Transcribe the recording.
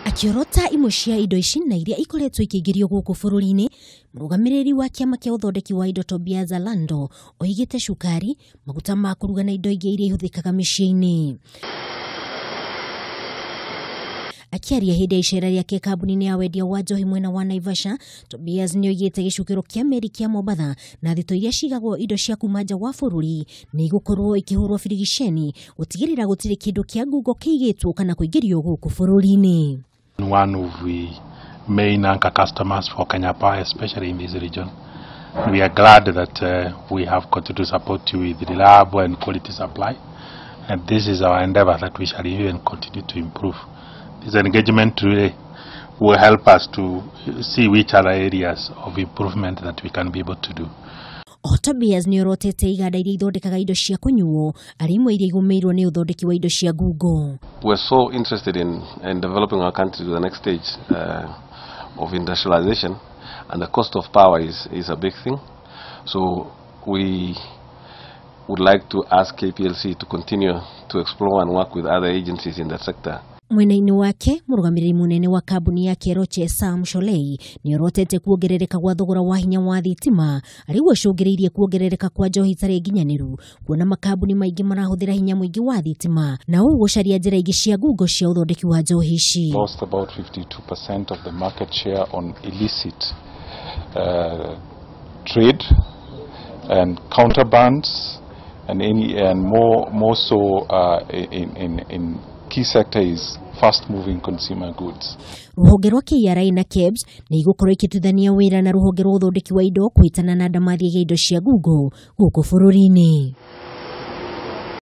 Akiorota imwe cia indo ici na iria ikoretwo ikĩingĩrio gũkũ bururi-ini, murugamiriri wa Kiama kĩa uthondeki wa indo Tobias Alando oigĩte cukari, maguta ma kũruga na indo ingĩ iria ihũthĩkaga mĩciĩ-inĩ. Akiaria hĩndĩ ya icera rĩake kambuni-inĩ ya wendia wa njohi mwena wa Naivasha, Tobias nĩoigĩte gĩcukĩro kĩa meri kĩa Mombasa na thito iria cigagwo indo cia kuma nja wa bũrũri nĩ igũkorwo ikĩhũrwo birigiceni gũtigĩrĩra gũtirĩ kĩndũ kĩa ngungo kĩigĩtwo kana kũingĩrio gũkũ bũrũri-inĩ. One of the main anchor customers for Kenya Power, especially in this region. We are glad that we have continued to support you with reliable and quality supply, and this is our endeavor that we shall even continue to improve. This engagement really will help us to see which other areas of improvement that we can be able to do. Tobias nĩorotete iganda iria ithondekaga indo cia kũnyuo arĩ imwe iria igũmĩirwo nĩ ũthondeki wa indo cia ngungo. We're so interested in developing our country to the next stage of industrialization, and the cost of power is a big thing. So we would like to ask KPLC to continue to explore and work with other agencies in that sector. Mwena-inĩ wake, murugamiriri munene wa kambuni ya Keroche Sam Sholei nĩorotete kuongerereka kwa thogora wa hinya wa thitima arĩ gũcũngĩrĩirie kuongerereka kwa njohi itarĩ nginyanĩru, kuona makambuni maingĩ marahũthĩra hinya mũingĩ wa thitima na ũũ gũcaria njĩra ingĩ cia ngungo cia ũthondeki wa njohi ici. Lost about 52% of the market share on illicit trade and counterbands, and more so in key sector is fast-moving consumer goods. Ruhonge rwa KRA na KEBS nĩ igũkorwo ikĩtuithania wĩra na ruhonge rwa ũthondeki wa indo kũhitana na ndamathi ya indo cia ngungo gũkũ bũrũri-inĩ.